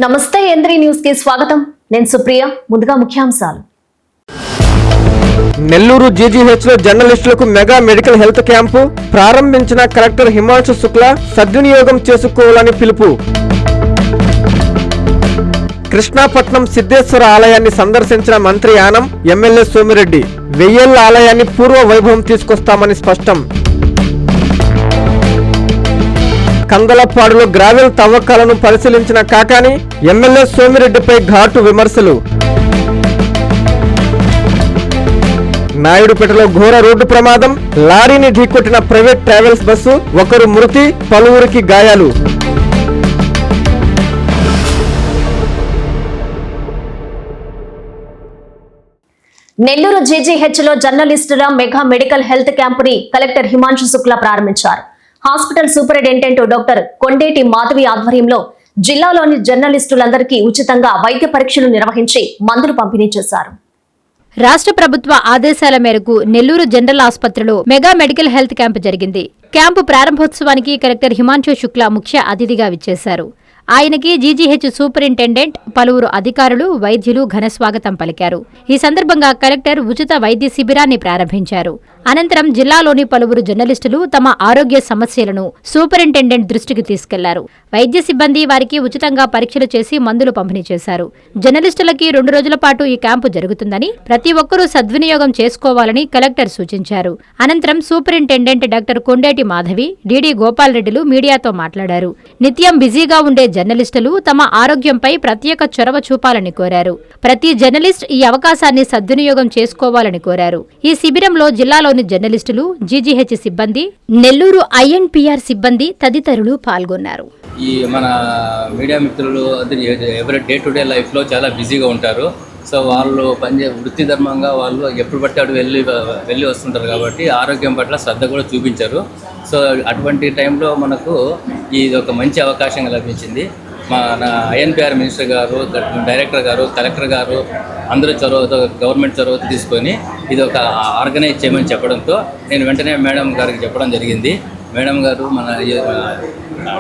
నమస్తే ఏంద్రీ న్యూస్ కి స్వాగతం. నేను సుప్రియ. ముందుగా ముఖ్యాంశాలు. నెల్లూరు జీజీహెచ్ లో జర్నలిస్టులకు మెగా మెడికల్ హెల్త్ క్యాంపు ప్రారంభించిన కలెక్టర్ హిమాంశు శుక్లా సద్వినియోగం చేసుకోవాలని పిలుపు. కృష్ణాపట్నం సిద్ధేశ్వర ఆలయాన్ని సందర్శించిన మంత్రి యానం, ఎమ్మెల్యే సోమిరెడ్డి 1000 ఏళ్ల ఆలయాన్ని పూర్వ వైభవం తీసుకొస్తామని స్పష్టం. కందలపాడులో గ్రావెల్ తవ్వకాలను పరిశీలించిన కాకాని, ఎమ్మెల్యే సోమిరెడ్డిపై ఘాటు విమర్శలు. నాయుడుపేటలో ఘోర రోడ్డు ప్రమాదం, లారీని ఢీకొట్టిన ప్రైవేట్ ట్రావెల్స్ బస్సు, ఒకరు మృతి, పలువురికి గాయాలు. నెల్లూరు జీజీహెచ్ లో జర్నలిస్టుల మెగా మెడికల్ హెల్త్ క్యాంపుని కలెక్టర్ హిమాంశు శుక్లా ప్రారంభించారు. Hospital superintendent doctor Kondeti Madhavi ఆధ్వర్యంలో జిల్లాలోని జర్నలిస్టులందరికీ ఉచితంగా వైద్య పరీక్షలు నిర్వహించి మందులు పంపిణీ చేశారు. రాష్ట్ర ప్రభుత్వ ఆదేశాల మేరకు నెల్లూరు జనరల్ ఆసుపత్రిలో మెగా మెడికల్ హెల్త్ క్యాంపు జరిగింది. క్యాంపు ప్రారంభోత్సవానికి కలెక్టర్ హిమాంశు శుక్లా ముఖ్య అతిథిగా విచ్చేశారు. ఆయనకి జీజీహెచ్ సూపరింటెండెంట్, పలువురు అధికారులు, వైద్యులు ఘనస్వాగతం పలికారు. ఈ సందర్భంగా కలెక్టర్ ఉచిత వైద్య శిబిరాన్ని ప్రారంభించారు. అనంతరం జిల్లాలోని పలువురు జర్నలిస్టులు తమ ఆరోగ్య సమస్యలను సూపరింటెండెంట్ దృష్టికి తీసుకెళ్లారు. వైద్య సిబ్బంది వారికి ఉచితంగా పరీక్షలు చేసి మందులు పంపిణీ చేశారు. జర్నలిస్టులకి 2 రోజుల పాటు ఈ క్యాంపు జరుగుతుందని, ప్రతి ఒక్కరూ సద్వినియోగం చేసుకోవాలని కలెక్టర్ సూచించారు. అనంతరం superintendent doctor Kondeti Madhavi, DD Gopal రెడ్డిలు మీడియాతో మాట్లాడారు. నిత్యం బిజీగా ఉండే జర్నలిస్టులు తమ ఆరోగ్యంపై ప్రత్యేక చొరవ చూపాలని కోరారు. ప్రతి జర్నలిస్ట్ ఈ అవకాశాన్ని సద్వినియోగం చేసుకోవాలని కోరారు. ఈ శిబిరంలో జిల్లాలోని జర్నలిస్టులు, జీజీహెచ్ సిబ్బంది, నెల్లూరు ఐఎన్పిఆర్ సిబ్బంది తదితరులు పాల్గొన్నారు. ఈ మన మీడియా మిత్రులు ఎవరి డే టు డే లైఫ్లో చాలా బిజీగా ఉంటారు. సో వాళ్ళు వృత్తి ధర్మంగా వాళ్ళు ఎప్పుడు పడితే అటు వెళ్ళి వస్తుంటారు కాబట్టి ఆరోగ్యం పట్ల శ్రద్ధ కూడా చూపించారు. సో అటువంటి టైంలో మనకు ఇది ఒక మంచి అవకాశంగా లభించింది. మన ఐఎన్పిఆర్ మినిస్టర్ గారు, డైరెక్టర్ గారు, కలెక్టర్ గారు అందరూ చొరవతో, గవర్నమెంట్ చొరవతో తీసుకొని ఇది ఒక ఆర్గనైజ్ చేయమని చెప్పడంతో నేను వెంటనే మేడం గారికి చెప్పడం జరిగింది. మేడం గారు, మన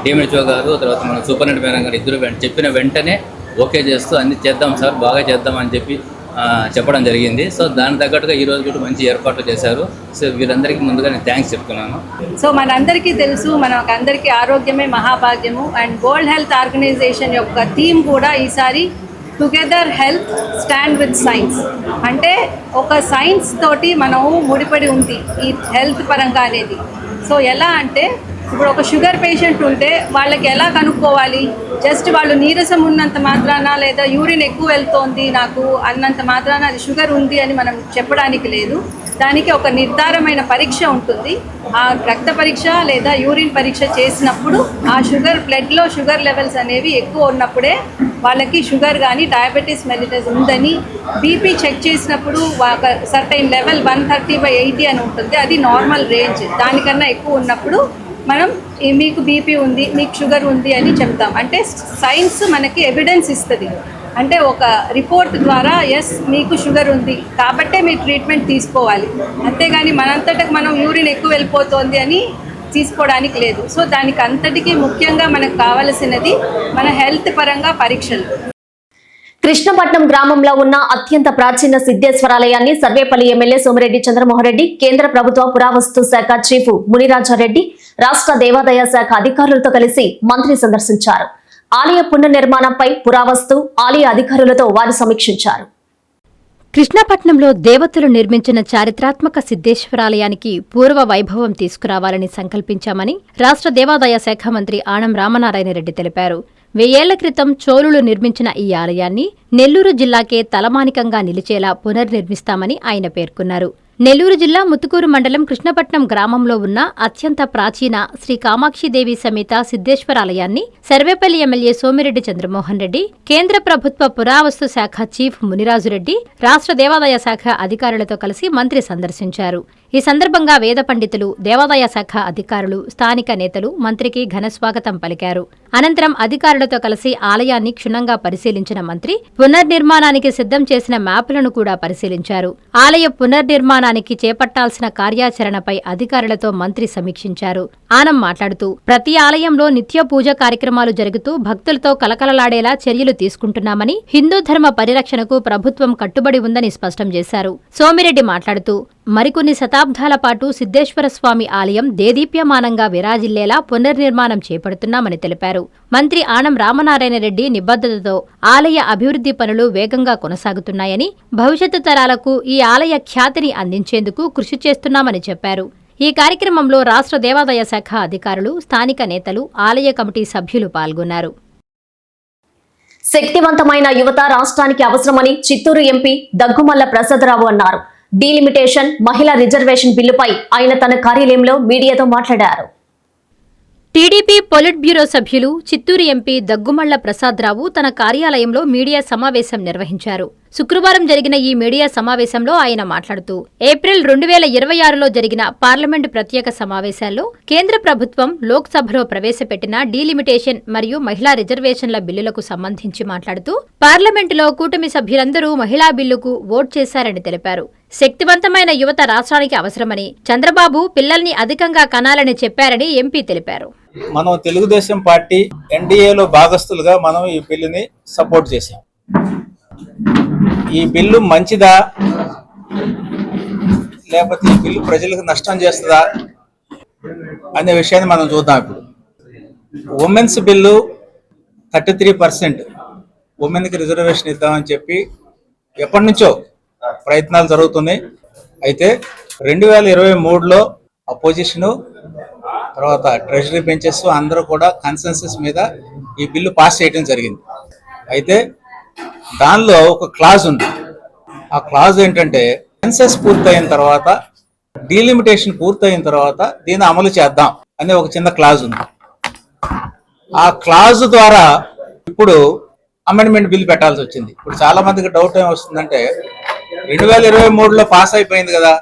డిఎంహెచ్ఓ గారు, తర్వాత మన సూపరింటెండెంట్ మేడం గారు ఇద్దరు చెప్పిన వెంటనే ఓకే చేస్తూ అన్ని చేద్దాం సార్, బాగా చేద్దాం అని చెప్పడం జరిగింది. సో దాని తగ్గట్టుగా ఈరోజు కూడా మంచి ఏర్పాట్లు చేశారు. సో వీళ్ళందరికీ ముందుగా నేను థ్యాంక్స్ చెప్తున్నాను. సో మనందరికీ తెలుసు, మనకందరికీ ఆరోగ్యమే మహాభాగ్యము. అండ్ వరల్డ్ హెల్త్ ఆర్గనైజేషన్ యొక్క థీమ్ కూడా ఈసారి together health stand with science. అంటే ఒక సైన్స్ తోటి మనము ముడిపడి ఉంది ఈ హెల్త్ పరంగా అనేది. సో ఎలా అంటే ఇప్పుడు ఒక షుగర్ పేషెంట్ ఉంటే వాళ్ళకి ఎలా కనుక్కోవాలి? జస్ట్ వాళ్ళు నీరసం ఉన్నంత మాత్రాన, లేదా యూరిన్ ఎక్కువ వెళ్తోంది నాకు అన్నంత మాత్రాన అది షుగర్ ఉంది అని మనం చెప్పడానికి లేదు. దానికి ఒక నిర్ధారమైన పరీక్ష ఉంటుంది. ఆ రక్త పరీక్ష లేదా యూరిన్ పరీక్ష చేసినప్పుడు ఆ బ్లడ్లో షుగర్ లెవెల్స్ అనేవి ఎక్కువ ఉన్నప్పుడే వాళ్ళకి షుగర్ కానీ డయాబెటీస్ మెలిటస్ ఉందని, బీపీ చెక్ చేసినప్పుడు ఒక సర్టైన్ లెవెల్ 130/80 అని ఉంటుంది. అది నార్మల్ రేంజ్. దానికన్నా ఎక్కువ ఉన్నప్పుడు మనం మీకు బీపీ ఉంది, మీకు షుగర్ ఉంది అని చెప్తాం. అంటే సైన్స్ మనకి ఎవిడెన్స్ ఇస్తుంది. అంటే ఒక రిపోర్ట్ ద్వారా ఎస్ మీకు షుగర్ ఉంది కాబట్టే మీరు ట్రీట్మెంట్ తీసుకోవాలి, అంతేగాని మనంతటకు మనం యూరిన్ ఎక్కువ వెళ్ళిపోతుంది అని తీసుకోవడానికి లేదు. సో దానికి అంతటికీ ముఖ్యంగా మనకు కావలసినది మన హెల్త్ పరంగా పరీక్షలు. కృష్ణపట్నం గ్రామంలో ఉన్న అత్యంత ప్రాచీన సిద్ధేశ్వరాలయాన్ని సర్వేపల్లి ఎమ్మెల్యే సోమిరెడ్డి చంద్రమోహన్ రెడ్డి, కేంద్ర ప్రభుత్వ పురావస్తు శాఖ చీఫ్ మునిరాజారెడ్డి, రాష్ట్ర దేవాదాయ శాఖ అధికారులతో కలిసి మంత్రి సందర్శించారు. ఆలయ పునర్నిర్మాణంపై పురావస్తు, ఆలయ అధికారులతో వారు సమీక్షించారు. కృష్ణపట్నంలో దేవతలు నిర్మించిన చారిత్రాత్మక సిద్ధేశ్వరాలయానికి పూర్వ వైభవం తీసుకురావాలని సంకల్పించామని రాష్ట్ర దేవాదాయ శాఖ మంత్రి ఆనం రామనారాయణ రెడ్డి తెలిపారు. 1000 ఏళ్ల క్రితం చోళులు నిర్మించిన ఈ ఆలయాన్ని నెల్లూరు జిల్లాకే తలమానికంగా నిలిచేలా పునర్నిర్మిస్తామని ఆయన పేర్కొన్నారు. నెల్లూరు జిల్లా ముత్తుకూరు మండలం కృష్ణపట్నం గ్రామంలో ఉన్న అత్యంత ప్రాచీన శ్రీ కామాక్షిదేవి సమేత సిద్ధేశ్వరాలయాన్ని సర్వేపల్లి ఎమ్మెల్యే సోమిరెడ్డి చంద్రమోహన్ రెడ్డి, కేంద్ర ప్రభుత్వ పురావస్తు శాఖ చీఫ్ మునిరాజురెడ్డి, రాష్ట్ర దేవాదాయ శాఖ అధికారులతో కలిసి మంత్రి సందర్శించారు. ఈ సందర్భంగా వేద పండితులు, దేవాదాయ శాఖ అధికారులు, స్థానిక నేతలు మంత్రికి ఘనస్వాగతం పలికారు. అనంతరం అధికారులతో కలిసి ఆలయాన్ని క్షుణ్ణంగా పరిశీలించిన మంత్రి పునర్నిర్మాణానికి సిద్ధం చేసిన మ్యాపులను కూడా పరిశీలించారు. ఆలయ పునర్నిర్మాణానికి చేపట్టాల్సిన కార్యాచరణపై అధికారులతో మంత్రి సమీక్షించారు. ఆనం మాట్లాడుతూ ప్రతి ఆలయంలో నిత్య పూజ కార్యక్రమాలు జరుగుతూ భక్తులతో కలకలలాడేలా చర్యలు తీసుకుంటున్నామని, హిందూ ధర్మ పరిరక్షణకు ప్రభుత్వం కట్టుబడి ఉందని స్పష్టం చేశారు. సోమిరెడ్డి మాట్లాడుతూ మరికొన్ని శతాబ్దాల పాటు సిద్ధేశ్వర స్వామి ఆలయం దేదీప్యమానంగా విరాజిల్లేలా పునర్నిర్మాణం చేపడుతున్నామని తెలిపారు. మంత్రి ఆనం రామనారాయణ రెడ్డి నిబద్ధతతో ఆలయ అభివృద్ధి పనులు వేగంగా కొనసాగుతున్నాయని, భవిష్యత్తు తరాలకు ఈ ఆలయ ఖ్యాతిని అందించేందుకు కృషి చేస్తున్నామని చెప్పారు. ఈ కార్యక్రమంలో రాష్ట్ర దేవాదాయ శాఖ అధికారులు, స్థానిక నేతలు, ఆలయ కమిటీ సభ్యులు పాల్గొన్నారు. శక్తివంతమైన యువత రాష్ట్రానికి అవసరమని చిత్తూరు ఎంపీ దగ్గుమల్ల ప్రసాదరావు అన్నారు. డీలిమిటేషన్, మహిళా రిజర్వేషన్ బిల్లుపై ఆయన తన కార్యాలయంలో మీడియాతో మాట్లాడారు. టీడీపీ పొలిట్ బ్యూరో సభ్యులు చిత్తూరు ఎంపీ దగ్గుమళ్ల ప్రసాదరావు తన కార్యాలయంలో మీడియా సమావేశం నిర్వహించారు. శుక్రవారం జరిగిన ఈ మీడియా సమావేశంలో ఆయన మాట్లాడుతూ ఏప్రిల్ 2026లో జరిగిన పార్లమెంటు ప్రత్యేక సమావేశాల్లో కేంద్ర ప్రభుత్వం లోక్సభలో ప్రవేశపెట్టిన డీలిమిటేషన్ మరియు మహిళా రిజర్వేషన్ల బిల్లులకు సంబంధించి మాట్లాడుతూ పార్లమెంటులో కూటమి సభ్యులందరూ మహిళా బిల్లుకు ఓట్ చేశారని తెలిపారు. శక్తివంతమైన యువత రాష్ట్రానికి అవసరమని, చంద్రబాబు పిల్లల్ని అధికంగా కనాలని చెప్పారని ఎంపీ తెలిపారు. మనం తెలుగుదేశం పార్టీ ఎన్డీఏలో భాగస్తులుగా మనం ఈ బిల్లుని సపోర్ట్ చేశాం. ఈ బిల్లు మంచిదా లేకపోతే ఈ బిల్లు ప్రజలకు నష్టం చేస్తుందా అనే విషయాన్ని మనం చూద్దాం. ఇప్పుడు ఉమెన్స్ బిల్లు 33% ఉమెన్కి రిజర్వేషన్ ఇద్దామని చెప్పి ఎప్పటి నుంచో ప్రయత్నాలు జరుగుతున్నాయి. అయితే 2023లో అపోజిషను, తర్వాత ట్రెజరీ బెంచెస్ అందరూ కూడా కన్సెన్సస్ మీద ఈ బిల్లు పాస్ చేయడం జరిగింది. అయితే దానిలో ఒక క్లాజ్ ఉంది. ఆ క్లాజ్ ఏంటంటే సెన్సస్ పూర్తయిన తర్వాత, డీలిమిటేషన్ పూర్తయిన తర్వాత దీన్ని అమలు చేద్దాం అనే ఒక చిన్న క్లాజ్ ఉంది. ఆ క్లాజ్ ద్వారా ఇప్పుడు అమెండ్మెంట్ బిల్ పెట్టాల్సి వచ్చింది. ఇప్పుడు చాలా మందికి డౌట్ ఏం వస్తుందంటే 2023లో పాస్ అయిపోయింది కదా,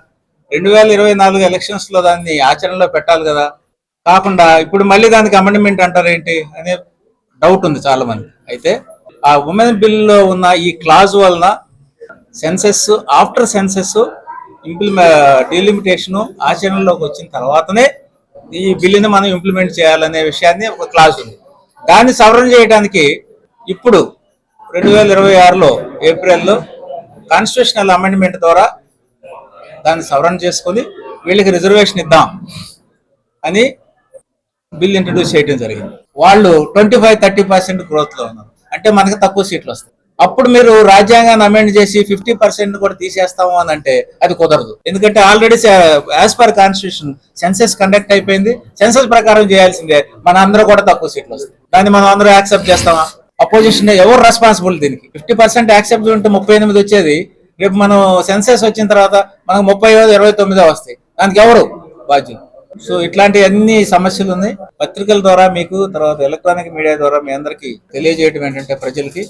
2024 ఎలక్షన్స్ లో దాన్ని ఆచరణలో పెట్టాలి కదా, కాకుండా ఇప్పుడు మళ్ళీ దానికి అమెండ్మెంట్ అంటారు ఏంటి అనే డౌట్ ఉంది చాలా మంది. అయితే ఆ ఉమెన్ బిల్లో ఉన్న ఈ క్లాజ్ వలన సెన్సెస్, ఆఫ్టర్ సెన్సెస్ డీలిమిటేషన్ ఆచరణలోకి వచ్చిన తర్వాతనే ఈ బిల్లుని మనం ఇంప్లిమెంట్ చేయాలనే విషయాన్ని ఒక క్లాజ్ ఉంది. దాన్ని సవరణ చేయడానికి ఇప్పుడు 2026లో ఏప్రిల్లో కాన్స్టిట్యూషనల్ అమెండ్మెంట్ ద్వారా దాన్ని సవరణ చేసుకొని వీళ్ళకి రిజర్వేషన్ ఇద్దాం అని బిల్ ఇంట్రడ్యూస్ చేయడం జరిగింది. వాళ్ళు 25-30% గ్రోత్లో ఉన్నారు. అంటే మనకి తక్కువ సీట్లు వస్తాయి. అప్పుడు మీరు రాజ్యాంగాన్ని అమెండ్ చేసి 50% కూడా తీసేస్తాము అని అంటే అది కుదరదు. ఎందుకంటే already as per constitution census conduct అయిపోయింది. సెన్సెస్ ప్రకారం చేయాల్సిందే. మన అందరూ కూడా తక్కువ సీట్లు వస్తాయి. దాన్ని మనం అందరూ యాక్సెప్ట్ చేస్తామా? అపోజిషన్ ఎవరు రెస్పాన్సిబుల్ దీనికి? 50% యాక్సెప్ట్ ఉంటే 38 వచ్చేది. రేపు మనం సెన్సెస్ వచ్చిన తర్వాత మనకు 30-29 వస్తాయి. దానికి ఎవరు బాధ్యులు? సో ఇట్లాంటి అన్ని సమస్యలు ఉన్నాయి. పత్రికల ద్వారా మీకు, తర్వాత ఎలక్ట్రానిక్ మీడియా ద్వారా మీ అందరికి తెలియజేయడం ఏంటంటే ప్రజలకి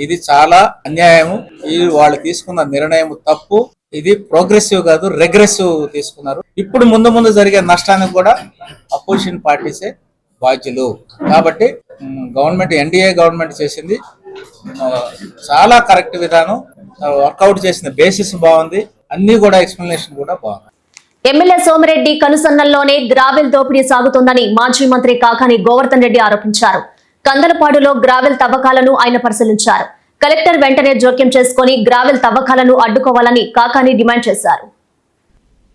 ఇది చాలా అన్యాయము. ఈ వాళ్ళు తీసుకున్న నిర్ణయం తప్పు. ఇది ప్రోగ్రెసివ్ కాదు, రెగ్రెసివ్ తీసుకున్నారు. ఇప్పుడు ముందు జరిగే నష్టానికి కూడా అపోజిషన్ పార్టీసే బాధ్యులు. కాబట్టి గవర్నమెంట్, ఎన్డీఏ గవర్నమెంట్ చేసింది చాలా కరెక్ట్ విధానం. వర్కౌట్ చేసిన బేసిస్ బాగుంది. అన్ని కూడా ఎక్స్ప్లెనేషన్ కూడా బాగుంది. ఎమ్మెల్యే సోమిరెడ్డి కనుసన్నల్లోనే గ్రావెల్ దోపిడీ సాగుతోందని మాజీ మంత్రి కాకాని గోవర్ధన్ రెడ్డి ఆరోపించారు. కందలపాడులో గ్రావెల్ తవ్వకాలను ఆయన పరిశీలించారు. కలెక్టర్ వెంటనే జోక్యం చేసుకుని గ్రావెల్ తవ్వకాలను అడ్డుకోవాలని కాకాని డిమాండ్ చేశారు.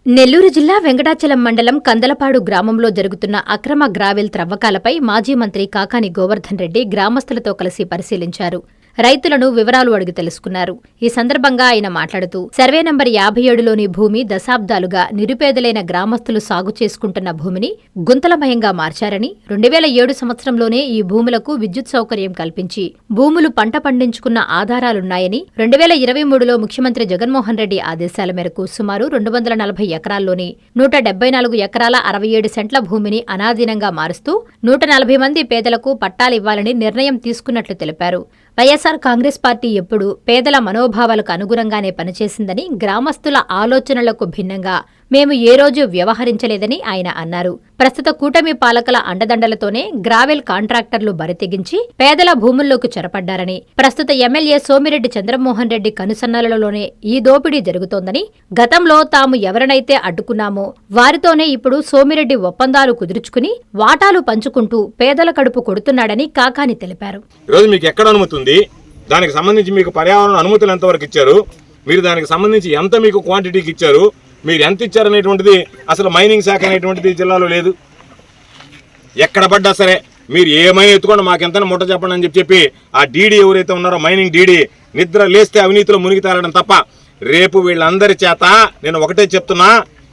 నెల్లూరు జిల్లా వెంకటాచలం మండలం కందలపాడు గ్రామంలో జరుగుతున్న అక్రమ గ్రావెల్ త్రవ్వకాలపై మాజీ మంత్రి కాకాని గోవర్ధన్ రెడ్డి గ్రామస్తులతో కలిసి పరిశీలించారు. రైతులను వివరాలు అడిగి తెలుసుకున్నారు. ఈ సందర్భంగా ఆయన మాట్లాడుతూ సర్వే నంబర్ 57లోని భూమి దశాబ్దాలుగా నిరుపేదలైన గ్రామస్తులు సాగు చేసుకుంటున్న భూమిని గుంతలమయంగా మార్చారని, 2007 సంవత్సరంలోనే ఈ భూములకు విద్యుత్ సౌకర్యం కల్పించి భూములు పంట పండించుకున్న ఆధారాలున్నాయని, 2023లో ముఖ్యమంత్రి జగన్మోహన్ రెడ్డి ఆదేశాల మేరకు సుమారు 240 ఎకరాల్లోని 174 ఎకరాల 67 సెంట్ల భూమిని అనాధీనంగా మారుస్తూ 140 మంది పేదలకు పట్టాలివ్వాలని నిర్ణయం తీసుకున్నట్లు తెలిపారు. వైఎస్ఆర్ కాంగ్రెస్ పార్టీ ఎప్పుడూ పేదల మనోభావాలకు అనుగుణంగానే పనిచేసిందని, గ్రామస్తుల ఆలోచనలకు భిన్నంగా మేము ఏ రోజు వ్యవహరించలేదని ఆయన అన్నారు. ప్రస్తుత కూటమి పాలకుల అండదండలతోనే గ్రావెల్ కాంట్రాక్టర్లు బరితెగించి పేదల భూముల్లోకి చొరపడ్డారని, ప్రస్తుత ఎమ్మెల్యే సోమిరెడ్డి చంద్రమోహన్ రెడ్డి కనుసన్నలలోనే ఈ దోపిడీ జరుగుతోందని, గతంలో తాము ఎవరినైతే అడ్డుకున్నామో వారితోనే ఇప్పుడు సోమిరెడ్డి ఒప్పందాలు కుదుర్చుకుని వాటాలు పంచుకుంటూ పేదల కడుపు కొడుతున్నాడని కాకాని తెలిపారు. ఈరోజు మీకు ఎక్కడ అనుమతి ఉంది, దానికి సంబంధించి మీకు పర్యావరణ అనుమతులు ఎంతవరకు ఇచ్చారు, మీరు దానికి సంబంధించి ఎంత మీకు క్వాంటిటీకి ఇచ్చారు, మీరు ఎంత ఇచ్చారనేటువంటిది అసలు మైనింగ్ శాఖ అనేటువంటిది జిల్లాలో లేదు. ఎక్కడ పడ్డా సరే మీరు ఏమైనా ఎత్తుకోండి, మాకెంత ముట్ట చెప్పండి అని చెప్పి ఆ డీడీ ఎవరైతే ఉన్నారో మైనింగ్ డీడీ నిద్ర లేస్తే అవినీతిలో మునిగి తారడం తప్ప రేపు వీళ్ళందరి చేత నేను ఒకటే చెప్తున్నా,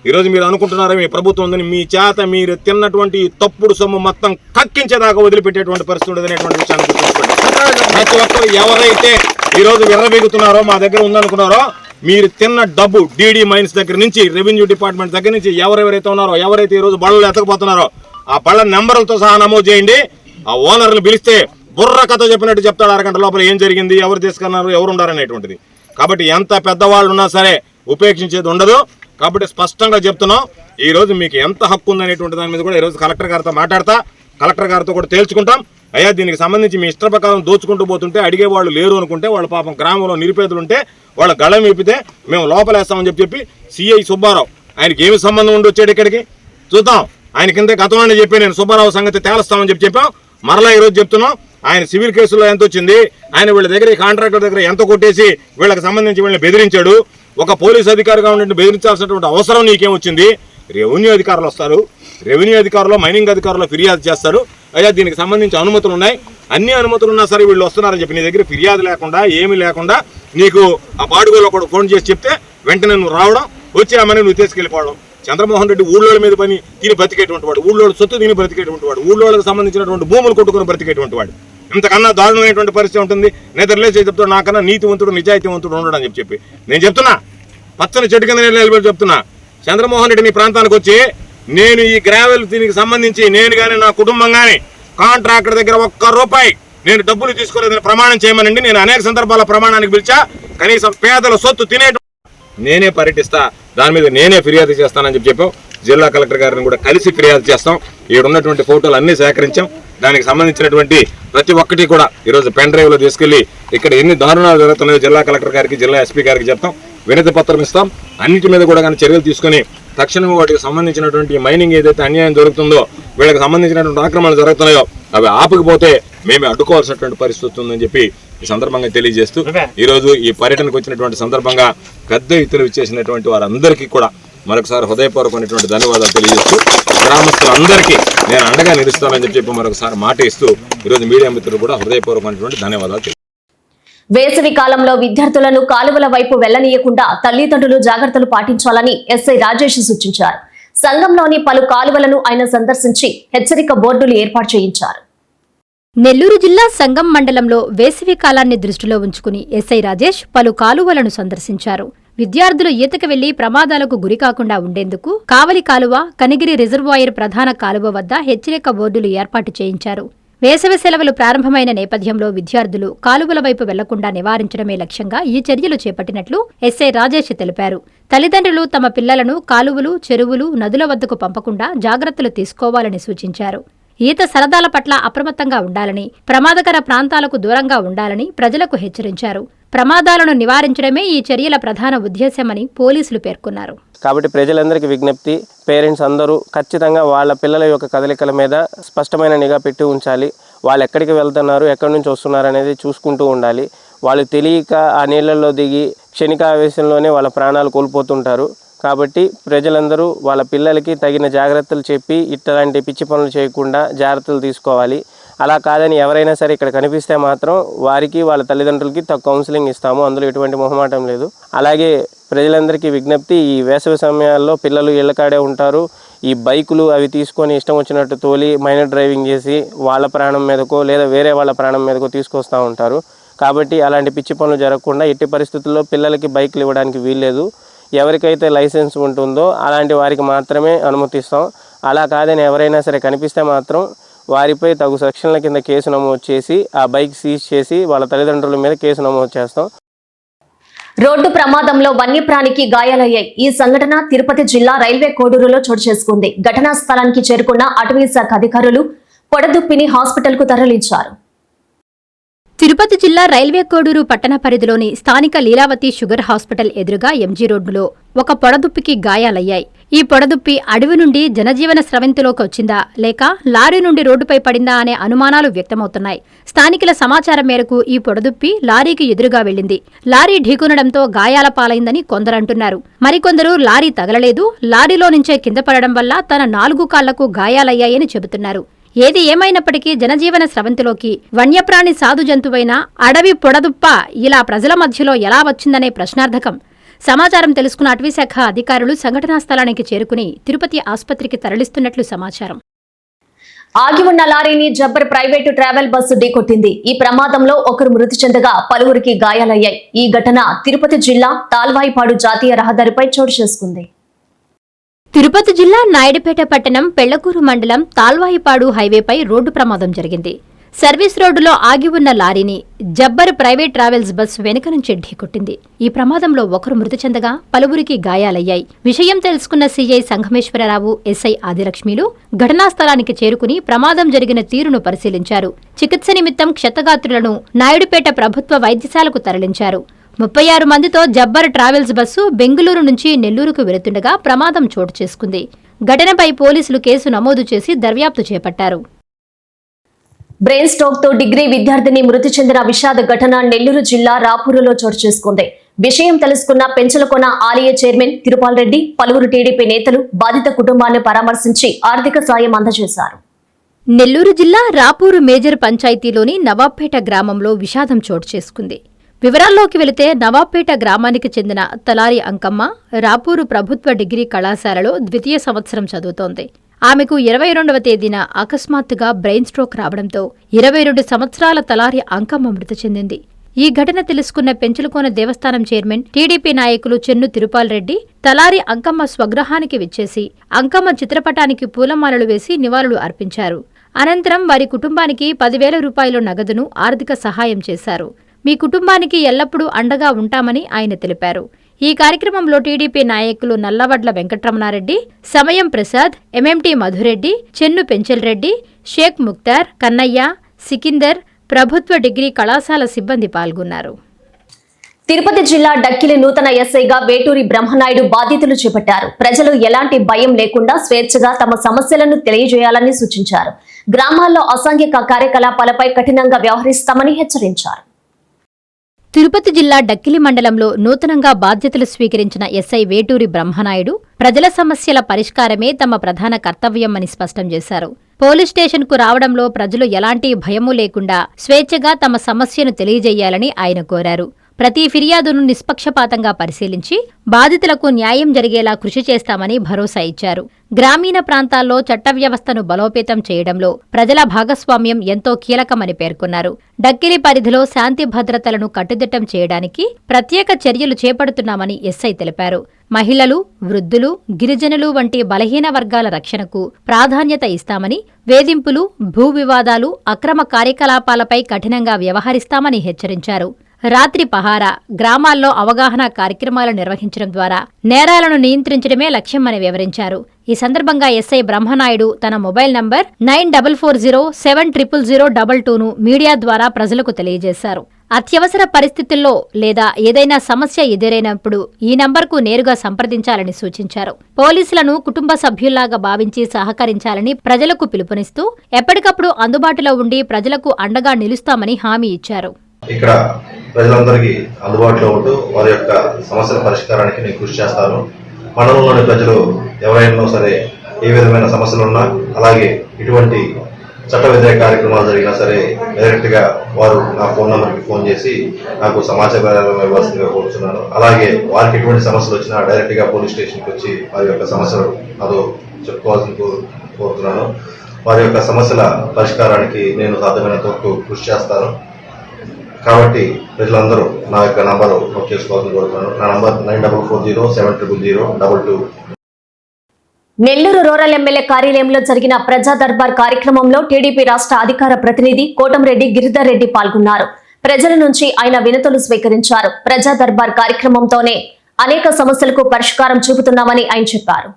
ఈరోజు మీరు అనుకుంటున్నారా మీ ప్రభుత్వం ఉందని, మీ చేత మీరు తిన్నటువంటి తప్పుడు సొమ్ము మొత్తం కక్కించేదాకా వదిలిపెట్టేటువంటి పరిస్థితి ఉండదు అనేటువంటి విషయాన్ని గుర్తుంచుకోండి. ప్రతి ఒక్కరు ఎవరైతే ఈరోజు విర్రబీగుతున్నారో మా దగ్గర ఉందనుకున్నారో, మీరు తిన్న డబ్బు డీడీ మైన్స్ దగ్గర నుంచి రెవెన్యూ డిపార్ట్మెంట్ దగ్గర నుంచి ఎవరెవరైతే ఉన్నారో, ఎవరైతే ఈరోజు బళ్ళలు ఎత్తకపోతున్నారో ఆ బళ్ళ నెంబర్లతో సహా నమోదు చేయండి. ఆ ఓనర్లు పిలిస్తే బుర్ర కథ చెప్పినట్టు చెప్తాడు అరగంట లోపల ఏం జరిగింది, ఎవరు తీసుకున్నారు, ఎవరు ఉండారనేటువంటిది. కాబట్టి ఎంత పెద్దవాళ్ళు ఉన్నా సరే ఉపేక్షించేది ఉండదు. కాబట్టి స్పష్టంగా చెప్తున్నాం, ఈరోజు మీకు ఎంత హక్కు ఉందనేటువంటి దాని మీద కూడా ఈరోజు కలెక్టర్ గారితో మాట్లాడతా, కలెక్టర్ గారితో కూడా తేల్చుకుంటాం. అయ్యా దీనికి సంబంధించి మీ ఇష్ట ప్రకారం దోచుకుంటూ పోతుంటే అడిగేవాళ్ళు లేరు అనుకుంటే, వాళ్ళ పాపం గ్రామంలో నిరుపేదలు ఉంటే వాళ్ళ గళం విప్పితే మేము లోపలేస్తామని చెప్పి సిఐ సుబ్బారావు ఆయనకి ఏమి సంబంధం ఉండి వచ్చాడు ఇక్కడికి చూద్దాం. ఆయన కింద గతంలోనే చెప్పి నేను సుబ్బారావు సంగతి తేలుస్తామని చెప్పాం. మరలా ఈరోజు చెప్తున్నాం, ఆయన సివిల్ కేసులో ఎంత వచ్చింది, ఆయన వీళ్ళ దగ్గర ఈ కాంట్రాక్టర్ దగ్గర ఎంత కొట్టేసి వీళ్ళకి సంబంధించి వీళ్ళని బెదిరించాడు, ఒక పోలీస్ అధికారిగా ఉండి బెదిరించాల్సినటువంటి అవసరం నీకేం వచ్చింది? రెవెన్యూ అధికారులు వస్తారు, రెవెన్యూ అధికారులు మైనింగ్ అధికారులు ఫిర్యాదు చేస్తారు, అయ్యా దీనికి సంబంధించి అనుమతులు ఉన్నాయి, అన్ని అనుమతులు ఉన్నా సరే వీళ్ళు వస్తున్నారని చెప్పి నీ దగ్గర ఫిర్యాదు లేకుండా ఏమీ లేకుండా నీకు ఆ బాడుగోలో కూడా ఫోన్ చేసి చెప్తే వెంటనే నువ్వు రావడం, వచ్చి ఆ మనీ నువ్వు తీసుకెళ్ళిపోవడం. చంద్రమోహన్ రెడ్డి ఊళ్ళోళ్ళ మీద పని తిని బ్రతికేటువంటి వాడు, ఊళ్ళోళ్ళ సొత్తు తిని బ్రతికేటువంటి వాడు, ఊళ్ళోళ్ళకి సంబంధించినటువంటి భూములు కొట్టుకుని బ్రతికేటువంటి వాడు. ఇంతకన్నా దారుణమైనటువంటి పరిస్థితి ఉంటుంది. నిద్రలేసి చెప్తాడు నాకన్నా నీతివంతుడు నిజాయితీవంతుడు ఉండడు అని చెప్పి నేను చెప్తున్నా, పచ్చని చెట్టు కింద నిలబడి చెప్తున్నా. చంద్రమోహన్ రెడ్డి నీ ప్రాంతానికి వచ్చి నేను ఈ గ్రావెల్ దీనికి సంబంధించి నేను కానీ నా కుటుంబం కానీ కాంట్రాక్టర్ దగ్గర ₹1 నేను డబ్బులు తీసుకోలేదని ప్రమాణం చేయమనండి. నేను అనేక సందర్భాల ప్రమాణానికి పిలిచా, కనీసం పేదల సొత్తు తినే నేనే పర్యటిస్తా, దాని మీద నేనే ఫిర్యాదు చేస్తానని చెప్పాం. జిల్లా కలెక్టర్ గారిని కూడా కలిసి ఫిర్యాదు చేస్తాం. ఇక్కడ ఉన్నటువంటి ఫోటోలు అన్ని సేకరించాం. దానికి సంబంధించినటువంటి ప్రతి ఒక్కటి కూడా ఈరోజు పెన్ డ్రైవ్లో తీసుకెళ్లి ఇక్కడ ఎన్ని దారుణాలు జరుగుతున్నాయో జిల్లా కలెక్టర్ గారికి, జిల్లా ఎస్పీ గారికి చెప్తాం, వినతి పత్రం ఇస్తాం. అన్నిటి మీద కూడా కానీ చర్యలు తీసుకుని తక్షణం వాటికి సంబంధించినటువంటి మైనింగ్ ఏదైతే అన్యాయం జరుగుతుందో, వీళ్ళకి సంబంధించినటువంటి ఆక్రమణలు జరుగుతున్నాయో అవి ఆపకపోతే మేమే అడ్డుకోవాల్సినటువంటి పరిస్థితి ఉందని చెప్పి ఈ సందర్భంగా తెలియజేస్తూ ఈరోజు ఈ పర్యటనకు వచ్చినటువంటి సందర్భంగా పెద్ద ఎత్తున ఇచ్చేసినటువంటి వారందరికీ కూడా మరొకసారి హృదయపూర్వకమైనటువంటి ధన్యవాదాలు తెలియజేస్తూ గ్రామస్తులందరికీ నేను అండగా నిలుస్తానని చెప్పి మరొకసారి మాట ఇస్తూ ఈరోజు మీడియా మిత్రులు కూడా హృదయపూర్వకమైనటువంటి ధన్యవాదాలు. వేసవి కాలంలో విద్యార్థులను కాలువల వైపు వెళ్లనీయకుండా తల్లిదండ్రులు జాగ్రత్తలు పాటించాలని ఎస్ఐ రాజేష్ సూచించారు. సంఘంలోని పలు కాలువలను ఆయన సందర్శించి హెచ్చరిక బోర్డులు ఏర్పాటు చేయించారు. నెల్లూరు జిల్లా సంగం మండలంలో వేసవి కాలాన్ని దృష్టిలో ఉంచుకుని ఎస్ఐ రాజేష్ పలు కాలువలను సందర్శించారు. విద్యార్థులు ఈతకు వెళ్లి ప్రమాదాలకు గురికాకుండా ఉండేందుకు కావలి కాలువ, కనిగిరి రిజర్వాయర్ ప్రధాన కాలువ వద్ద హెచ్చరిక బోర్డులు ఏర్పాటు చేయించారు. వేసవి సెలవులు ప్రారంభమైన నేపథ్యంలో విద్యార్థులు కాలువల వైపు వెళ్లకుండా నివారించడమే లక్ష్యంగా ఈ చర్యలు చేపట్టినట్లు ఎస్ఐ రాజేష్ తెలిపారు. తల్లిదండ్రులు తమ పిల్లలను కాలువలు, చెరువులు, నదుల వద్దకు పంపకుండా జాగ్రత్తలు తీసుకోవాలని సూచించారు. ఈత సరదాల పట్ల అప్రమత్తంగా ఉండాలని, ప్రమాదకర ప్రాంతాలకు దూరంగా ఉండాలని ప్రజలకు హెచ్చరించారు. ప్రమాదాలను నివారించడమే ఈ చర్యల ప్రధాన ఉద్దేశ్యమని పోలీసులు పేర్కొన్నారు. కాబట్టి ప్రజలందరికీ విజ్ఞప్తి, పేరెంట్స్ అందరూ ఖచ్చితంగా వాళ్ళ పిల్లల యొక్క కదలికల మీద స్పష్టమైన నిఘా పెట్టి ఉంచాలి. వాళ్ళు ఎక్కడికి వెళ్తున్నారు, ఎక్కడి నుంచి వస్తున్నారు అనేది చూసుకుంటూ ఉండాలి. వాళ్ళు తెలియక ఆ నీళ్ళల్లో దిగి క్షణికావేశంలోనే వాళ్ళ ప్రాణాలు కోల్పోతుంటారు. కాబట్టి ప్రజలందరూ వాళ్ళ పిల్లలకి తగిన జాగ్రత్తలు చెప్పి ఇట్లాంటి పిచ్చి పనులు చేయకుండా జాగ్రత్తలు తీసుకోవాలి. అలా కాదని ఎవరైనా సరే ఇక్కడ కనిపిస్తే మాత్రం వారికి వాళ్ళ తల్లిదండ్రులకి కౌన్సిలింగ్ ఇస్తాము, అందులో ఎటువంటి మొహమాటం లేదు. అలాగే ప్రజలందరికీ విజ్ఞప్తి, ఈ వేసవి సమయాల్లో పిల్లలు ఇళ్ళకాడే ఉంటారు. ఈ బైకులు అవి తీసుకొని ఇష్టం వచ్చినట్టు తోలి మైనర్ డ్రైవింగ్ చేసి వాళ్ళ ప్రాణం మీదకో లేదా వేరే వాళ్ళ ప్రాణం మీదకో తీసుకొస్తూ ఉంటారు. కాబట్టి అలాంటి పిచ్చి పనులు జరగకుండా ఎట్టి పరిస్థితుల్లో పిల్లలకి బైకులు ఇవ్వడానికి వీల్లేదు. ఎవరికైతే లైసెన్స్ ఉంటుందో అలాంటి వారికి మాత్రమే అనుమతిస్తాం. అలా కాదని ఎవరైనా సరే కనిపిస్తే మాత్రం వారిపై తగు సెక్షన్ల కింద కేసు నమోదు చేసి ఆ బైక్ సీజ్ చేసి వాళ్ళ తల్లిదండ్రుల మీద కేసు నమోదు చేస్తాం. రోడ్డు ప్రమాదంలో వన్యప్రాణికి గాయాలయ్యాయి. ఈ సంఘటన తిరుపతి జిల్లా రైల్వే కోడూరులో చోటు చేసుకుంది. ఘటనా స్థలానికి చేరుకున్న అటవీ శాఖ అధికారులు పొడదుప్పిని హాస్పిటల్ కు తరలించారు. తిరుపతి జిల్లా రైల్వే కోడూరు పట్టణ పరిధిలోని స్థానిక లీలావతి షుగర్ హాస్పిటల్ ఎదురుగా ఎంజీ రోడ్డులో ఒక పొడదుప్పికి గాయాలయ్యాయి. ఈ పొడదుప్పి అడవి నుండి జనజీవన స్రవంతిలోకి వచ్చిందా లేక లారీ నుండి రోడ్డుపై పడిందా అనే అనుమానాలు వ్యక్తమవుతున్నాయి. స్థానికుల సమాచారం మేరకు ఈ పొడదుప్పి లారీకి ఎదురుగా వెళ్లింది. లారీ ఢీకొనడంతో గాయాల పాలైందని కొందరంటున్నారు. మరికొందరు లారీ తగలలేదు, లారీలో నుంచే కింద పడడం వల్ల తన 4 కాళ్లకు గాయాలయ్యాయని చెబుతున్నారు. ఏది ఏమైనప్పటికీ జనజీవన స్రవంతిలోకి వన్యప్రాణి సాధు జంతువైన అడవి పొడదుప్ప ఇలా ప్రజల మధ్యలో ఎలా వచ్చిందనే ప్రశ్నార్థకం. సమాచారం తెలుసుకున్న అటవీశాఖ అధికారులు సంఘటనా స్థలానికి చేరుకుని తిరుపతి ఆసుపత్రికి తరలిస్తున్నట్లు సమాచారం. ఆగి ఉన్న లారీని జబ్బర్ ప్రైవేటు ట్రావెల్ బస్సు ఢీకొట్టింది. ఈ ప్రమాదంలో ఒకరు మృతి చెందగా పలువురికి గాయాలయ్యాయి. ఈ ఘటన తిరుపతి జిల్లా తాల్వాయిపాడు జాతీయ రహదారిపై చోటు చేసుకుంది. తిరుపతి జిల్లా నాయుడుపేట పట్టణం పెళ్లకూరు మండలం తాల్వాయిపాడు హైవేపై రోడ్డు ప్రమాదం జరిగింది. సర్వీస్ రోడ్డులో ఆగి ఉన్న లారీని జబ్బర్ ప్రైవేట్ ట్రావెల్స్ బస్సు వెనుక నుంచి ఢీకొట్టింది. ఈ ప్రమాదంలో ఒకరు మృతి చెందగా పలువురికి గాయాలయ్యాయి. విషయం తెలుసుకున్న సీఐ సంఘమేశ్వరరావు, ఎస్ఐ ఆదిలక్ష్మిలు ఘటనా స్థలానికి చేరుకుని ప్రమాదం జరిగిన తీరును పరిశీలించారు. చికిత్స నిమిత్తం క్షతగాత్రులను నాయుడుపేట ప్రభుత్వ వైద్యశాలకు తరలించారు. 36 మందితో జబ్బర్ ట్రావెల్స్ బస్సు బెంగుళూరు నుంచి నెల్లూరుకు వెళుతుండగా ప్రమాదం చోటు చేసుకుంది. ఘటనపై పోలీసులు కేసు నమోదు చేసి దర్యాప్తు చేపట్టారు. బ్రెయిన్ స్ట్రోక్ తో డిగ్రీ విద్యార్థిని మృతి చెందిన విషాద ఘటన నెల్లూరు జిల్లా రాపూరులో చోటు చేసుకుంది. విషయం తెలుసుకున్న పెంచలకొన ఆలయ చైర్మన్ తిరుపాల్ రెడ్డి, పలువురు టీడీపీ నేతలు బాధిత కుటుంబాన్ని పరామర్శించి ఆర్థిక సాయం అందజేశారు. నెల్లూరు జిల్లా రాపూరు మేజర్ పంచాయతీలోని నవాబ్పేట గ్రామంలో విషాదం చోటు చేసుకుంది. వివరాల్లోకి వెళితే నవాబ్పేట గ్రామానికి చెందిన తలారి అంకమ్మ రాపూరు ప్రభుత్వ డిగ్రీ కళాశాలలో ద్వితీయ సంవత్సరం చదువుతోంది. ఆమెకు 22వ తేదీన అకస్మాత్తుగా బ్రెయిన్ స్ట్రోక్ రావడంతో 22 సంవత్సరాల తలారి అంకమ్మ మృతి చెందింది. ఈ ఘటన తెలుసుకున్న పెంచలకోన దేవస్థానం చైర్మన్, టీడీపీ నాయకులు చెన్ను తిరుపాల్ రెడ్డి తలారి అంకమ్మ స్వగృహానికి విచ్చేసి అంకమ్మ చిత్రపటానికి పూలమాలలు వేసి నివాళులు అర్పించారు. అనంతరం వారి కుటుంబానికి 10,000 రూపాయల నగదును ఆర్థిక సహాయం చేశారు. మీ కుటుంబానికి ఎల్లప్పుడూ అండగా ఉంటామని ఆయన తెలిపారు. ఈ కార్యక్రమంలో టీడీపీ నాయకులు నల్లవడ్ల వెంకటరమణారెడ్డి, సమయం ప్రసాద్, ఎంఎంటీ మధురెడ్డి, చెన్ను పెంచల్రెడ్డి, షేక్ ముక్తార్, కన్నయ్య, సికిందర్, ప్రభుత్వ డిగ్రీ కళాశాల సిబ్బంది పాల్గొన్నారు. తిరుపతి జిల్లా డక్కిలి నూతన ఎస్ఐగా వేటూరి బ్రహ్మనాయుడు బాధ్యతలు చేపట్టారు. ప్రజలు ఎలాంటి భయం లేకుండా స్వేచ్ఛగా తమ సమస్యలను తెలియజేయాలని సూచించారు. గ్రామాల్లో అసాంఘిక కార్యకలాపాలపై కఠినంగా వ్యవహరిస్తామని హెచ్చరించారు. తిరుపతి జిల్లా డక్కిలి మండలంలో నూతనంగా బాధ్యతలు స్వీకరించిన ఎస్ఐ వేటూరి బ్రహ్మనాయుడు ప్రజల సమస్యల పరిష్కారమే తమ ప్రధాన కర్తవ్యమని స్పష్టం చేశారు. పోలీస్ స్టేషన్కు రావడంలో ప్రజలు ఎలాంటి భయమూ లేకుండా స్వేచ్ఛగా తమ సమస్యను తెలియజేయాలని ఆయన కోరారు. ప్రతి ఫిర్యాదును నిష్పక్షపాతంగా పరిశీలించి బాధితులకు న్యాయం జరిగేలా కృషి చేస్తామని భరోసా ఇచ్చారు. గ్రామీణ ప్రాంతాల్లో చట్ట వ్యవస్థను బలోపేతం చేయడంలో ప్రజల భాగస్వామ్యం ఎంతో కీలకమని పేర్కొన్నారు. డక్కిలి పరిధిలో శాంతి భద్రతలను కట్టుదిట్టం చేయడానికి ప్రత్యేక చర్యలు చేపడుతున్నామని ఎస్ఐ తెలిపారు. మహిళలు, వృద్ధులు, గిరిజనులు వంటి బలహీన వర్గాల రక్షణకు ప్రాధాన్యత ఇస్తామని, వేధింపులు, భూ వివాదాలు, అక్రమ కార్యకలాపాలపై కఠినంగా వ్యవహరిస్తామని హెచ్చరించారు. రాత్రి పహారా, గ్రామాల్లో అవగాహన కార్యక్రమాలు నిర్వహించడం ద్వారా నేరాలను నియంత్రించడమే లక్ష్యమని వివరించారు. ఈ సందర్భంగా ఎస్ఐ బ్రహ్మనాయుడు తన మొబైల్ నంబర్ 9440700022ను మీడియా ద్వారా ప్రజలకు తెలియజేశారు. అత్యవసర పరిస్థితుల్లో లేదా ఏదైనా సమస్య ఎదురైనప్పుడు ఈ నంబర్కు నేరుగా సంప్రదించాలని సూచించారు. పోలీసులను కుటుంబ సభ్యుల్లాగా భావించి సహకరించాలని ప్రజలకు పిలుపునిస్తూ ఎప్పటికప్పుడు అందుబాటులో ఉండి ప్రజలకు అండగా నిలుస్తామని హామీ ఇచ్చారు. ఇక్కడ ప్రజలందరికీ అందుబాటులో ఉంటూ వారి యొక్క సమస్యల పరిష్కారానికి నేను కృషి చేస్తాను. మండలంలోని ప్రజలు ఎవరైనా సరే ఏ విధమైన సమస్యలున్నా, అలాగే ఇటువంటి చట్ట వ్యతిరేక కార్యక్రమాలు జరిగినా సరే డైరెక్ట్ గా వారు నా ఫోన్ నంబర్కి ఫోన్ చేసి నాకు సమాచారం ఇవ్వాల్సిందిగా కోరుతున్నాను. అలాగే వారికి ఎటువంటి సమస్యలు వచ్చినా డైరెక్ట్ గా పోలీస్ స్టేషన్కి వచ్చి వారి యొక్క సమస్యలు నాతో చెప్పుకోవాల్సింది కోరుతున్నాను. వారి యొక్క సమస్యల పరిష్కారానికి నేను సాధ్యమైనంత వరకు కృషి చేస్తాను. కాబట్టి ప్రజలందరూ నా యొక్క నంబరు నోట్ చేసుకోవాలని కోరుతున్నాను. నా నంబర్ 9440700022. నెల్లూరు రూరల్ ఎమ్మెల్యే కార్యాలయంలో జరిగిన ప్రజా దర్బార్ కార్యక్రమంలో టీడీపీ రాష్ట్ర అధికార ప్రతినిధి కోటంరెడ్డి గిరిధర్ రెడ్డి పాల్గొన్నారు. ప్రజల నుంచి ఆయన వినతులు స్వీకరించారు. ప్రజా దర్బార్ కార్యక్రమంతోనే అనేక సమస్యలకు పరిష్కారం చూపుతున్నామని ఆయన చెప్పారు.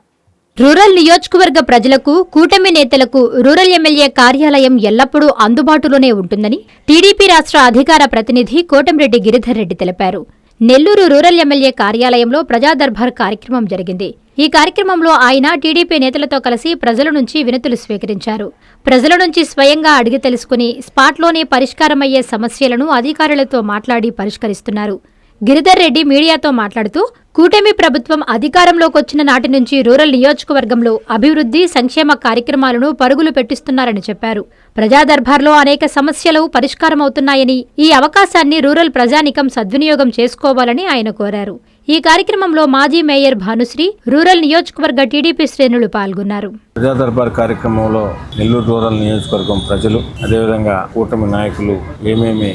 రూరల్ నియోజకవర్గ ప్రజలకు, కూటమి నేతలకు రూరల్ ఎమ్మెల్యే కార్యాలయం ఎల్లప్పుడూ అందుబాటులోనే ఉంటుందని టీడీపీ రాష్ట్ర అధికార ప్రతినిధి కోటంరెడ్డి గిరిధర్ రెడ్డి తెలిపారు. నెల్లూరు రూరల్ ఎమ్మెల్యే కార్యాలయంలో ప్రజా దర్బార్ కార్యక్రమం జరిగింది. ఈ కార్యక్రమంలో ఆయన టీడీపీ నేతలతో కలిసి ప్రజల నుంచి వినతులు స్వీకరించారు. ప్రజల నుంచి స్వయంగా అడిగి తెలుసుకుని స్పాట్లోనే పరిష్కారమయ్యే సమస్యలను అధికారులతో మాట్లాడి పరిష్కరిస్తున్నారు. గిరిధర్ రెడ్డి మీడియాతో మాట్లాడుతూ, కూటమి ప్రభుత్వం అధికారంలోకొచ్చిన నాటి నుంచి రూరల్ నియోజకవర్గంలో అభివృద్ధి, సంక్షేమ కార్యక్రమాలను పరుగులు పెట్టిస్తున్నారని చెప్పారు. ప్రజా దర్బార్లో అనేక సమస్యలు పరిష్కారమవుతున్నాయని, ఈ అవకాశాన్ని రూరల్ ప్రజానికం సద్వినియోగం చేసుకోవాలని ఆయన కోరారు. ఈ కార్యక్రమంలో మాజీ మేయర్ భానుశ్రీ, రూరల్ నియోజకవర్గ టీడీపీ శ్రేణులు పాల్గొన్నారు. ప్రజా దర్బార్ కార్యక్రమంలో నెల్లూరు రూరల్ నియోజకవర్గం ప్రజలు, అదేవిధంగా కూటమి నాయకులు ఏమేమి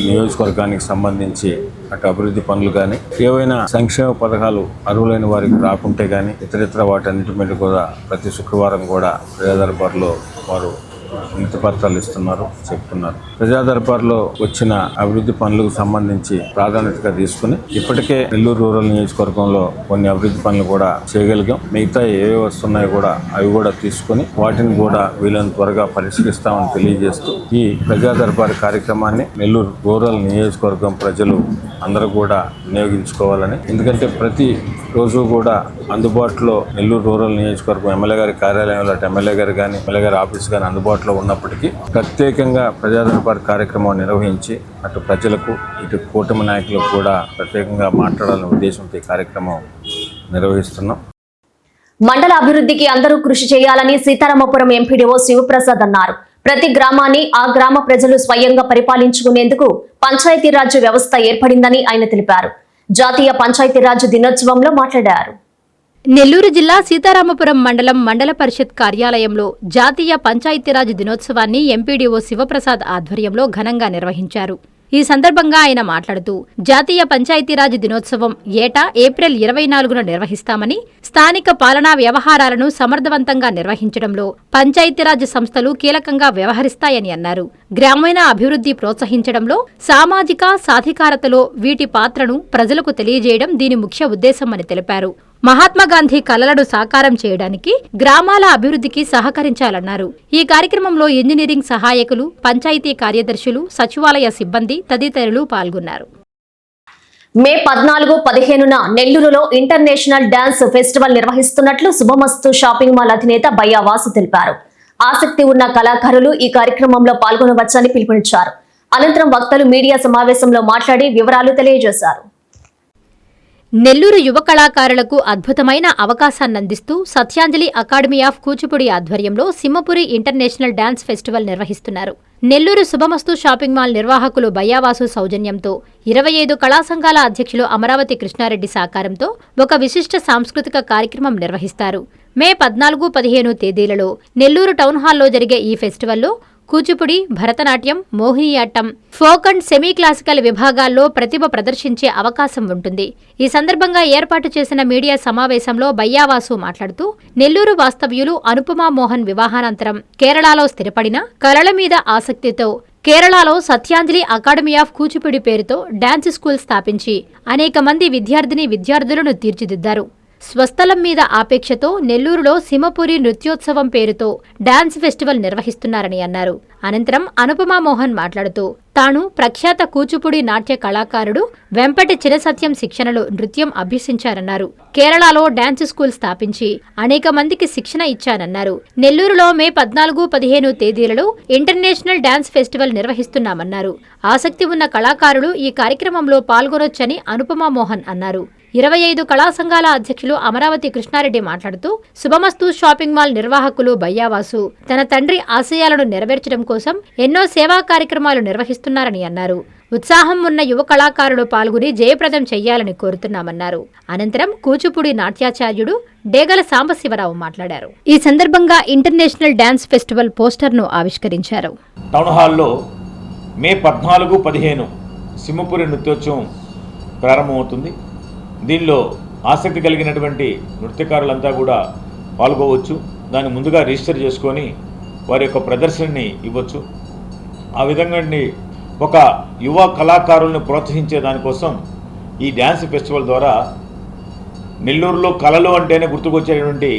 నియోజకవర్గానికి సంబంధించి అటు అభివృద్ధి పనులు కానీ, ఏవైనా సంక్షేమ పథకాలు అర్హులైన వారికి రాకుంటే కానీ, ఇతరితర వాటన్నిటి మీద కూడా ప్రతి శుక్రవారం కూడా ప్రజా దర్బార్లో వారు వినతి పత్రాలు ఇస్తున్నారు, చెప్తున్నారు. ప్రజా దర్బార్లో వచ్చిన అభివృద్ధి పనులకు సంబంధించి ప్రాధాన్యతగా తీసుకుని ఇప్పటికే నెల్లూరు రూరల్ నియోజకవర్గంలో కొన్ని అభివృద్ధి పనులు కూడా చేయగలిగాం. మిగతా ఏవి వస్తున్నాయో కూడా అవి కూడా తీసుకుని వాటిని కూడా వీళ్ళని త్వరగా పరిష్కరిస్తామని తెలియజేస్తూ ఈ ప్రజా దర్బార్ కార్యక్రమాన్ని నెల్లూరు రూరల్ నియోజకవర్గం ప్రజలు అందరూ కూడా వినియోగించుకోవాలని, ఎందుకంటే ప్రతి రోజు కూడా అందుబాటులో నెల్లూరు రూరల్ నియోజకవర్గం ఎమ్మెల్యే గారి కార్యాలయంలో ఎమ్మెల్యే గారు కానీ, ఎమ్మెల్యే గారి ఆఫీస్ కానీ అందుబాటులో ఉన్నప్పటికీ ప్రత్యేకంగా ప్రజా దర్బార్ కార్యక్రమం నిర్వహించి అటు ప్రజలకు, ఇటు కూటమి నాయకులకు కూడా ప్రత్యేకంగా మాట్లాడాలనే ఉద్దేశంతో ఈ కార్యక్రమం నిర్వహిస్తున్నాం. మండల అభివృద్ధికి అందరూ కృషి చేయాలని సీతారామపురం ఎంపీడీఓ శివప్రసాద్ అన్నారు. ప్రతి గ్రామాన్ని ఆ గ్రామ ప్రజలు స్వయంగా పరిపాలించుకునేందుకు పంచాయతీరాజ్ వ్యవస్థ ఏర్పడిందని ఆయన తెలిపారు. జాతీయ పంచాయతీరాజ్ దినోత్సవంలో మాట్లాడారు. నెల్లూరు జిల్లా సీతారామపురం మండలం మండల పరిషత్ కార్యాలయంలో జాతీయ పంచాయతీరాజ్ దినోత్సవాన్ని ఎంపీడీఓ శివప్రసాద్ ఆధ్వర్యంలో ఘనంగా నిర్వహించారు. ఈ సందర్భంగా ఆయన మాట్లాడుతూ, జాతీయ పంచాయతీరాజ్ దినోత్సవం ఏటా ఏప్రిల్ 24న నిర్వహిస్తామని, స్థానిక పాలనా వ్యవహారాలను సమర్థవంతంగా నిర్వహించడంలో పంచాయతీరాజ్ సంస్థలు కీలకంగా వ్యవహరిస్తాయని అన్నారు. గ్రామీణ అభివృద్ధి ప్రోత్సహించడంలో, సామాజిక సాధికారతలో వీటి పాత్రను ప్రజలకు తెలియజేయడం దీని ముఖ్య ఉద్దేశమని తెలిపారు. మహాత్మాగాంధీ కలలను సాకారం చేయడానికి గ్రామాల అభివృద్ధికి సహకరించాలన్నారు. ఈ కార్యక్రమంలో ఇంజనీరింగ్ సహాయకులు, పంచాయతీ కార్యదర్శులు, సచివాలయ సిబ్బంది తదితరులు పాల్గొన్నారు. మే 14-15న నెల్లూరులో ఇంటర్నేషనల్ డాన్స్ ఫెస్టివల్ నిర్వహిస్తున్నట్లు శుభమస్తు షాపింగ్ మాల్ అధినేత బయ్యా వాసు తెలిపారు. ఆసక్తి ఉన్న కళాకారులు ఈ కార్యక్రమంలో పాల్గొనవచ్చని పిలుపునిచ్చారు. అనంతరం వక్తలు మీడియా సమావేశంలో మాట్లాడి వివరాలు తెలియజేశారు. నెల్లూరు యువ కళాకారులకు అద్భుతమైన అవకాశాన్నందిస్తూ సత్యాంజలి అకాడమీ ఆఫ్ కూచిపూడి ఆధ్వర్యంలో సింహపురి ఇంటర్నేషనల్ డాన్స్ ఫెస్టివల్ నిర్వహిస్తున్నారు. నెల్లూరు శుభమస్తు షాపింగ్ మాల్ నిర్వాహకులు బయ్యావాసు సౌజన్యంతో 25 కళా సంఘాల అధ్యక్షులు అమరావతి కృష్ణారెడ్డి సహకారంతో ఒక విశిష్ట సాంస్కృతిక కార్యక్రమం నిర్వహిస్తారు. మే 14-15 తేదీలలో నెల్లూరు టౌన్ హాల్లో జరిగే ఈ ఫెస్టివల్లో Kuchipudi, Bharatanatyam, Mohiniyattam, folk and semi classical విభాగాల్లో ప్రతిభ ప్రదర్శించే అవకాశం ఉంటుంది. ఈ సందర్భంగా ఏర్పాటు చేసిన మీడియా సమావేశంలో బయ్యావాసు మాట్లాడుతూ, నెల్లూరు వాస్తవ్యులు అనుపమా మోహన్ వివాహానంతరం కేరళలో స్థిరపడిన కళల మీద ఆసక్తితో కేరళలో సత్యాంజలి అకాడమీ ఆఫ్ కూచిపూడి పేరుతో డాన్స్ స్కూల్ స్థాపించి అనేక మంది విద్యార్థులను తీర్చిదిద్దారు. స్వస్థలం మీద ఆపేక్షతో నెల్లూరులో సింహపురి నృత్యోత్సవం పేరుతో డాన్స్ ఫెస్టివల్ నిర్వహిస్తున్నారని అన్నారు. అనంతరం అనుపమా మోహన్ మాట్లాడుతూ, తాను ప్రఖ్యాత కూచిపూడి నాట్య కళాకారుడు వెంపటి చినసత్యం శిక్షణలో నృత్యం అభ్యసించారన్నారు. కేరళలో డాన్స్ స్కూల్ స్థాపించి అనేక మందికి శిక్షణ ఇచ్చానన్నారు. నెల్లూరులో మే 14-15 తేదీలలో ఇంటర్నేషనల్ డాన్స్ ఫెస్టివల్ నిర్వహిస్తున్నామన్నారు. ఆసక్తి ఉన్న కళాకారులు ఈ కార్యక్రమంలో పాల్గొనొచ్చని అనుపమా మోహన్ అన్నారు. 25 కళా సంఘాల అధ్యక్షులు అమరావతి కృష్ణారెడ్డి మాట్లాడుతూ, శుభమస్తు షాపింగ్ మాల్ నిర్వాహకులు బయ్యావాసు తన తండ్రి ఆశయాలను నెరవేర్చడం కోసం ఎన్నో సేవా కార్యక్రమాలు నిర్వహిస్తున్నారని అన్నారు. ఉత్సాహం ఉన్న యువ కళాకారులు పాల్గొని జయప్రదం చెయ్యాలని కోరుతున్నామన్నారు. అనంతరం కూచిపూడి నాట్యాచార్యుడు డేగల సాంబశివరావు మాట్లాడారు. ఈ సందర్భంగా ఇంటర్నేషనల్ డాన్స్ ఫెస్టివల్ పోస్టర్ను ఆవిష్కరించారు. టౌన్ హాల్లో మే 14-15 సింహపురి నృత్యోత్సవం ప్రారంభమవుతుంది. దీనిలో ఆసక్తి కలిగినటువంటి నృత్యకారులంతా కూడా పాల్గొవచ్చు. దాన్ని ముందుగా రిజిస్టర్ చేసుకొని వారి యొక్క ప్రదర్శనని ఇవ్వచ్చు. ఆ విధంగా ఒక యువ కళాకారులను ప్రోత్సహించే దానికోసం ఈ డ్యాన్స్ ఫెస్టివల్ ద్వారా నెల్లూరులో కళలు అంటేనే గుర్తుకొచ్చేటువంటి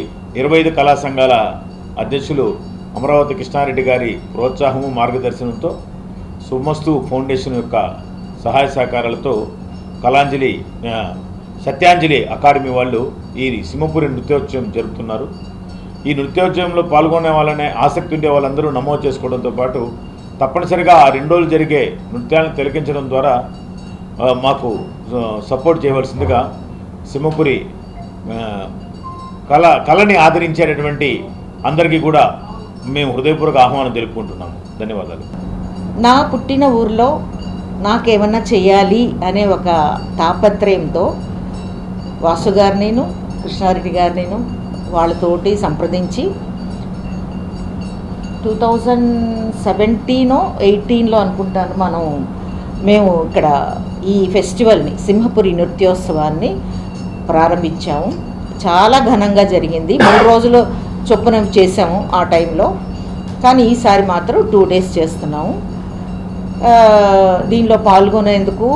25 కళా సంఘాల అధ్యక్షులు అమరావతి కృష్ణారెడ్డి గారి ప్రోత్సాహము మార్గదర్శనంతో సుమస్తు ఫౌండేషన్ యొక్క సహాయ సహకారాలతో కళాంజలి సత్యాంజలి అకాడమీ వాళ్ళు ఈ సింహపురి నృత్యోత్సవం జరుపుతున్నారు. ఈ నృత్యోత్సవంలో పాల్గొనే వాళ్ళనే ఆసక్తి ఉండే వాళ్ళందరూ నమోదు చేసుకోవడంతో పాటు తప్పనిసరిగా ఆ 2 రోజులు జరిగే నృత్యాలను తిలకించడం ద్వారా మాకు సపోర్ట్ చేయవలసిందిగా సింహపురి కళని ఆదరించేటటువంటి అందరికీ కూడా మేము హృదయపూర్వక ఆహ్వానం తెలుపుకుంటున్నాము. ధన్యవాదాలు. నా పుట్టిన ఊర్లో నాకేమన్నా చెయ్యాలి అనే ఒక తాపత్రయంతో వాసు గారిని కృష్ణారెడ్డి గారిని వాళ్ళతోటి సంప్రదించి 2017-18లో అనుకుంటాను మేము ఇక్కడ ఈ ఫెస్టివల్ని సింహపురి నృత్యోత్సవాన్ని ప్రారంభించాము. చాలా ఘనంగా జరిగింది. 3 రోజులు చొప్పున చేసాము ఆ టైంలో. కానీ ఈసారి మాత్రం 2 days చేస్తున్నాము. దీనిలో పాల్గొనేందుకు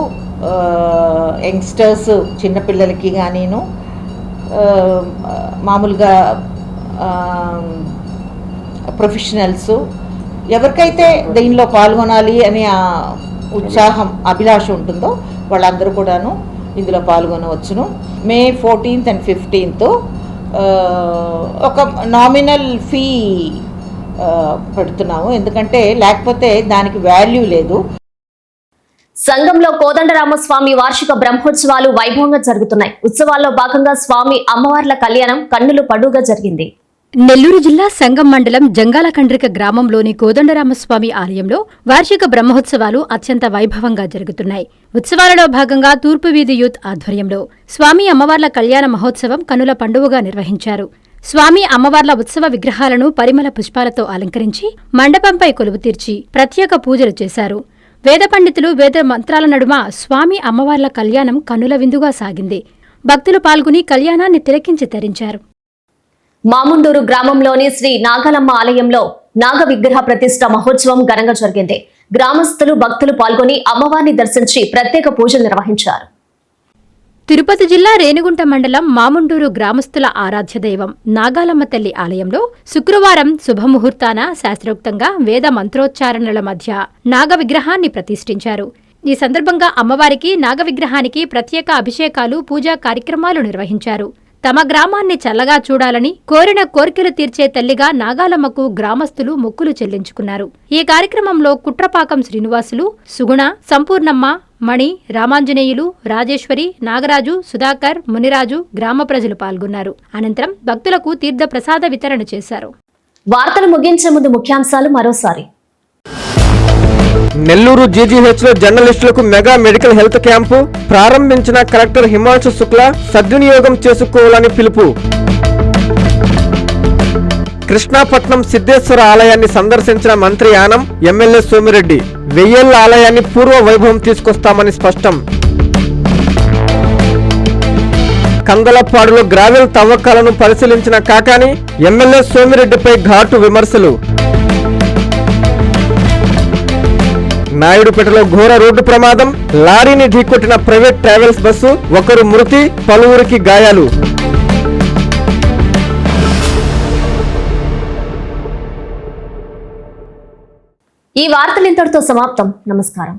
యంగ్స్టర్స్ చిన్నపిల్లలకి కానీను మామూలుగా ప్రొఫెషనల్స్ ఎవరికైతే దీనిలో పాల్గొనాలి అనే ఉత్సాహం అభిలాష ఉంటుందో వాళ్ళందరూ కూడాను ఇందులో పాల్గొనవచ్చును. May 14th and 15th ఒక నామినల్ ఫీ పెడుతున్నాము, ఎందుకంటే లేకపోతే దానికి వాల్యూ లేదు. సంఘంలో కోదండరామస్వామి వార్షిక బ్రహ్మోత్సవాలు వైభవంగా జరుగుతున్నాయి. ఉత్సవాల్లో భాగంగా స్వామి అమ్మవార్ల కళ్యాణం కన్నుల పండుగ జరిగింది. నెల్లూరు జిల్లా సంగం మండలం జంగాల కండ్రిక గ్రామంలోని కోదండరామస్వామి ఆలయంలో వార్షిక బ్రహ్మోత్సవాలు అత్యంత వైభవంగా జరుగుతున్నాయి. ఉత్సవాలలో భాగంగా తూర్పు వీధి యూత్ ఆధ్వర్యంలో స్వామి అమ్మవార్ల కళ్యాణ మహోత్సవం కన్నుల పండుగగా నిర్వహించారు. స్వామి అమ్మవార్ల ఉత్సవ విగ్రహాలను పరిమళ పుష్పాలతో అలంకరించి మండపంపై కొలువు తీర్చి ప్రత్యేక పూజలు చేశారు. వేద పండితులు వేద మంత్రాల నడుమ స్వామి అమ్మవార్ల కళ్యాణం కన్నుల విందుగా సాగింది. భక్తులు పాల్గొని కళ్యాణాన్ని తిలకించి తరించారు. మాముండూరు గ్రామంలోని శ్రీ నాగలమ్మ ఆలయంలో నాగ విగ్రహ ప్రతిష్ట మహోత్సవం ఘనంగా జరిగింది. గ్రామస్తులు భక్తులు పాల్గొని అమ్మవారిని దర్శించి ప్రత్యేక పూజలు నిర్వహించారు. తిరుపతి జిల్లా రేణిగుంట మండలం మాముండూరు గ్రామస్తుల ఆరాధ్య దైవం నాగాలమ్మ తల్లి ఆలయంలో శుక్రవారం శుభముహూర్తాన శాస్త్రోక్తంగా వేద మంత్రోచ్చారణల మధ్య నాగ విగ్రహాన్ని ప్రతిష్ఠించారు. ఈ సందర్భంగా అమ్మవారికి నాగ విగ్రహానికి ప్రత్యేక అభిషేకాలు పూజా కార్యక్రమాలు నిర్వహించారు. తమ గ్రామాన్ని చల్లగా చూడాలని కోరిన కోర్కెలు తీర్చే తల్లిగా నాగాలమ్మకు గ్రామస్తులు మొక్కులు చెల్లించుకున్నారు. ఈ కార్యక్రమంలో కుట్రపాకం శ్రీనివాసులు, సుగుణ, సంపూర్ణమ్మ, మణి, రామాంజనేయులు, రాజేశ్వరి, నాగరాజు, సుధాకర్, మునిరాజు గ్రామ ప్రజలు పాల్గొన్నారు. అనంతరం భక్తులకు తీర్థ ప్రసాద వితరణ చేశారు. వార్తలు ముగించే ముందు ముఖ్యాంశాలు మరోసారి. నెల్లూరు జీజీహెచ్లో జర్నలిస్టులకు మెగా మెడికల్ హెల్త్ క్యాంపు ప్రారంభించిన కలెక్టర్ హిమాంశు శుక్లా సద్వినియోగం చేసుకోవాలని పిలుపు. కృష్ణాపట్నం సిద్ధేశ్వర ఆలయాన్ని సందర్శించిన మంత్రి యానం, ఎమ్మెల్యే సోమిరెడ్డి. వెయ్యేళ్ల ఆలయాన్ని పూర్వ వైభవం తీసుకొస్తామని స్పష్టం. కందలపాడులో గ్రావెల్ తవ్వకాలను పరిశీలించిన కాకాని, ఎమ్మెల్యే సోమిరెడ్డిపై ఘాటు విమర్శలు. నాయుడుపేటలో ఘోర రోడ్డు ప్రమాదం, లారీని ఢీకొట్టిన ప్రైవేట్ ట్రావెల్స్ బస్సు, 1 మృతి, పలువురికి గాయాలు. ఈ వార్తలు ఇంతటితో సమాప్తం. నమస్కారం.